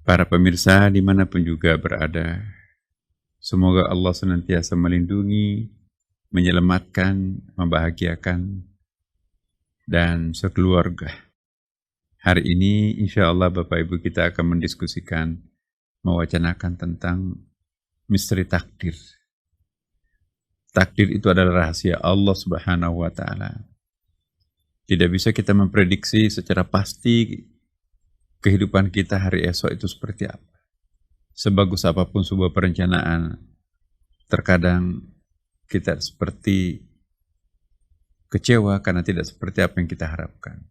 Para pemirsa dimanapun juga berada, semoga Allah senantiasa melindungi, menyelamatkan, membahagiakan, dan sekeluarga. Hari ini insya Allah Bapak Ibu kita akan mendiskusikan, mewacanakan tentang misteri takdir. Takdir itu adalah rahasia Allah Subhanahu wa Ta'ala. Tidak bisa kita memprediksi secara pasti kehidupan kita hari esok itu seperti apa. Sebagus apapun sebuah perencanaan, terkadang kita seperti kecewa karena tidak seperti apa yang kita harapkan.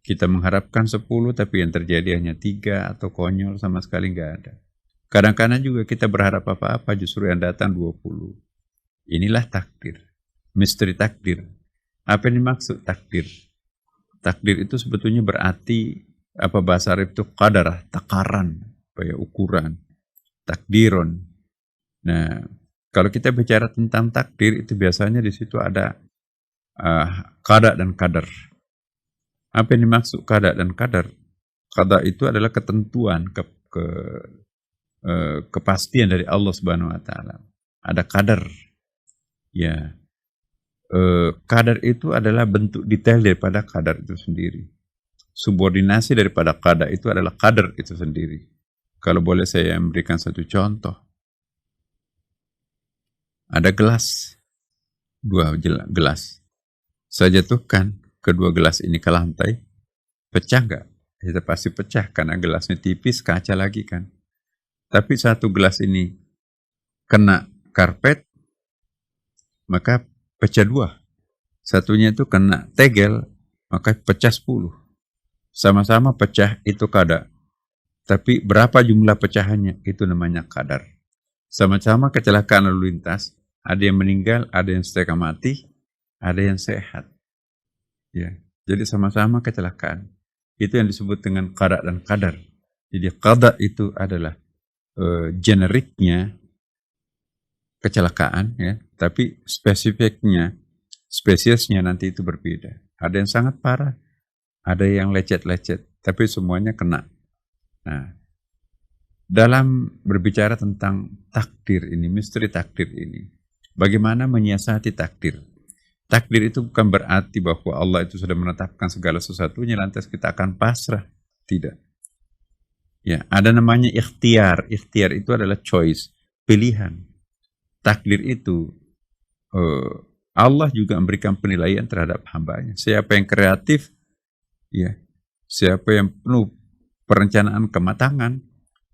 Kita mengharapkan 10, tapi yang terjadi hanya 3 atau konyol sama sekali nggak ada. Kadang-kadang juga kita berharap apa-apa, justru yang datang 20. Inilah takdir, misteri takdir. Apa yang dimaksud takdir? Takdir itu sebetulnya berarti apa bahasa Arab itu qadar, takaran, ukuran, takdiron. Nah, kalau kita bicara tentang takdir itu biasanya di situ ada qada dan qadar. Apa yang dimaksud qada dan qadar? Qada itu adalah ketentuan, kepastian dari Allah Subhanahu wa Ta'ala. Ada qadar. Ya. Qadar itu adalah bentuk detail daripada qadar itu sendiri. Subordinasi daripada qada itu adalah qadar itu sendiri. Kalau boleh saya memberikan satu contoh. Ada gelas, 2 gelas. Saya jatuhkan kedua gelas ini ke lantai, pecah nggak? Kita pasti pecah karena gelasnya tipis, kaca lagi kan. Tapi satu gelas ini kena karpet, maka pecah 2. Satunya itu kena tegel, maka pecah 10. Sama-sama pecah itu qada. Tapi berapa jumlah pecahannya? Itu namanya qadar. Sama-sama kecelakaan lalu lintas. Ada yang meninggal, ada yang setengah mati, ada yang sehat. Ya, jadi sama-sama kecelakaan. Itu yang disebut dengan qada dan qadar. Jadi qada itu adalah generiknya kecelakaan, ya. Tapi spesifiknya, spesiesnya nanti itu berbeda. Ada yang sangat parah, ada yang lecet-lecet, tapi semuanya kena. Nah, dalam berbicara tentang takdir ini, misteri takdir ini, bagaimana menyiasati takdir? Takdir itu bukan berarti bahwa Allah itu sudah menetapkan segala sesuatunya, lantas kita akan pasrah. Tidak. Ya, ada namanya ikhtiar. Ikhtiar itu adalah choice, pilihan. Takdir itu, Allah juga memberikan penilaian terhadap hambanya. Siapa yang kreatif, ya, siapa yang penuh perencanaan kematangan,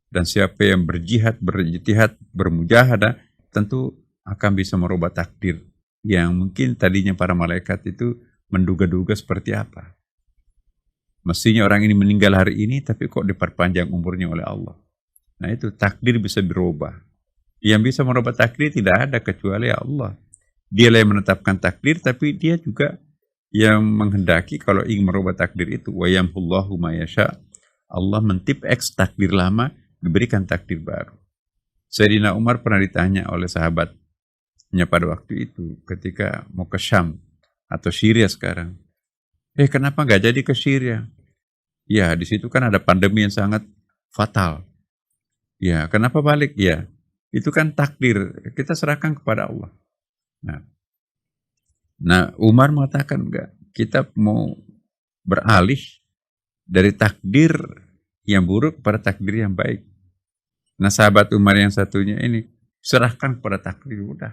dan siapa yang berjihad, berijtihad, bermujahadah, tentu akan bisa merubah takdir yang mungkin tadinya para malaikat itu menduga-duga seperti apa. Mestinya orang ini meninggal hari ini, tapi kok diperpanjang umurnya oleh Allah. Nah itu takdir bisa berubah. Yang bisa merubah takdir tidak ada kecuali Allah. Dialah yang menetapkan takdir, tapi dia juga yang menghendaki kalau ingin merubah takdir itu. Wa yamhullahu ma yasha. Allah mentip-X takdir lama, diberikan takdir baru. Sayyidina Umar pernah ditanya oleh sahabatnya pada waktu itu, ketika mau ke Syam atau Syria sekarang. Kenapa nggak jadi ke Syria? Ya, di situ kan ada pandemi yang sangat fatal. Ya, kenapa balik? Ya, itu kan takdir. Kita serahkan kepada Allah. Nah, Umar mengatakan enggak. Kita mau beralih dari takdir yang buruk pada takdir yang baik. Nah, sahabat Umar yang satunya ini serahkan kepada takdir, udah.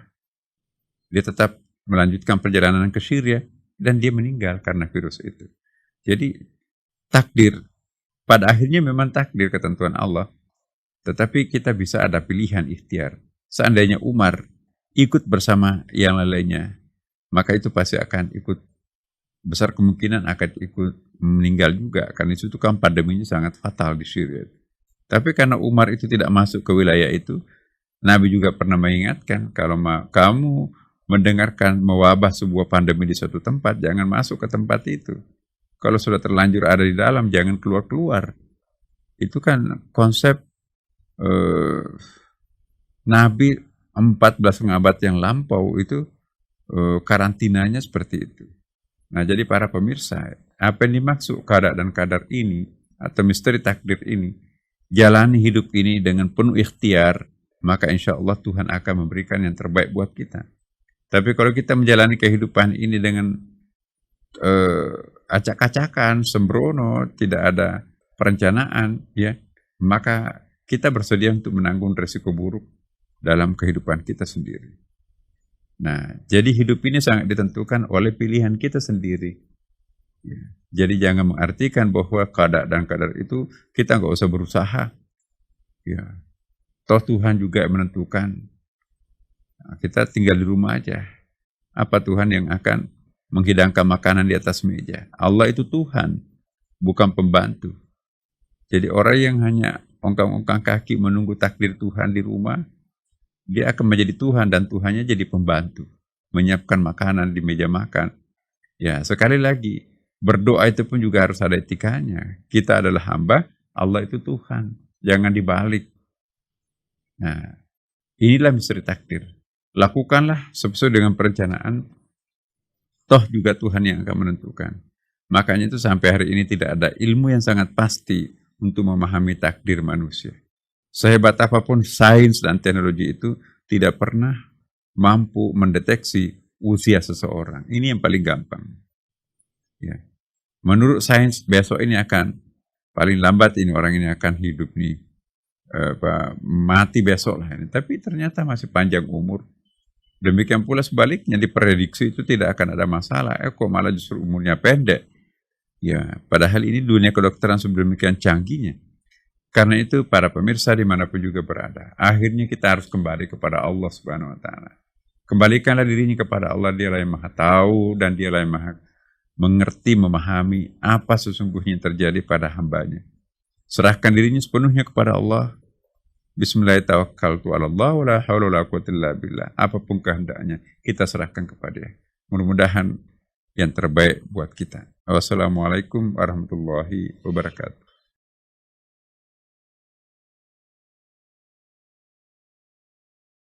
Dia tetap melanjutkan perjalanan ke Syria dan dia meninggal karena virus itu. Jadi takdir pada akhirnya memang takdir ketentuan Allah. Tetapi kita bisa ada pilihan ikhtiar. Seandainya Umar ikut bersama yang lainnya, maka itu pasti akan ikut, besar kemungkinan akan ikut meninggal juga, karena itu kan pandeminya sangat fatal di Syria. Tapi karena Umar itu tidak masuk ke wilayah itu, Nabi juga pernah mengingatkan, kalau kamu mendengarkan mewabah sebuah pandemi di suatu tempat, jangan masuk ke tempat itu. Kalau sudah terlanjur ada di dalam, jangan keluar-keluar. Itu kan konsep Nabi 14 abad yang lampau itu, karantinanya seperti itu. Nah, jadi para pemirsa, apa yang dimaksud qada dan qadar ini atau misteri takdir ini? jalani hidup ini dengan penuh ikhtiar, maka insya Allah Tuhan akan memberikan yang terbaik buat kita. Tapi kalau kita menjalani kehidupan ini dengan acak-acakan, sembrono, tidak ada perencanaan, ya, maka kita bersedia untuk menanggung resiko buruk dalam kehidupan kita sendiri. Nah, jadi hidup ini sangat ditentukan oleh pilihan kita sendiri. Ya. Jadi jangan mengartikan bahwa qada dan qadar itu kita nggak usah berusaha. Ya, toh Tuhan juga menentukan. Nah, kita tinggal di rumah aja. Apa Tuhan yang akan menghidangkan makanan di atas meja? Allah itu Tuhan, bukan pembantu. Jadi orang yang hanya ongkang-ongkang kaki menunggu takdir Tuhan di rumah, dia akan menjadi Tuhan dan Tuhannya jadi pembantu, menyiapkan makanan di meja makan. Ya, sekali lagi, berdoa itu pun juga harus ada etikanya. Kita adalah hamba, Allah itu Tuhan. Jangan dibalik. Nah, inilah misteri takdir. Lakukanlah sesuai dengan perencanaan, toh juga Tuhan yang akan menentukan. Makanya itu sampai hari ini tidak ada ilmu yang sangat pasti untuk memahami takdir manusia. Sehebat apapun sains dan teknologi itu tidak pernah mampu mendeteksi usia seseorang. Ini yang paling gampang. Ya. Menurut sains besok ini akan paling lambat ini orang ini akan hidup nih, mati besok lah ini. Tapi ternyata masih panjang umur. Demikian pula sebaliknya diprediksi itu tidak akan ada masalah. Kok malah justru umurnya pendek. Ya, padahal ini dunia kedokteran sedemikian canggihnya. Karena itu para pemirsa dimanapun juga berada, akhirnya kita harus kembali kepada Allah Subhanahu Wa Taala. Kembalikanlah dirinya kepada Allah, Dialah yang Maha Tahu dan Dialah yang Maha mengerti, memahami apa sesungguhnya yang terjadi pada hambanya. Serahkan dirinya sepenuhnya kepada Allah. Bismillahirrahmanirrahim. Wala haula wala quwwata illa billah. Apapun kehendaknya kita serahkan kepada Dia. Mudah-mudahan yang terbaik buat kita. Wassalamualaikum warahmatullahi wabarakatuh.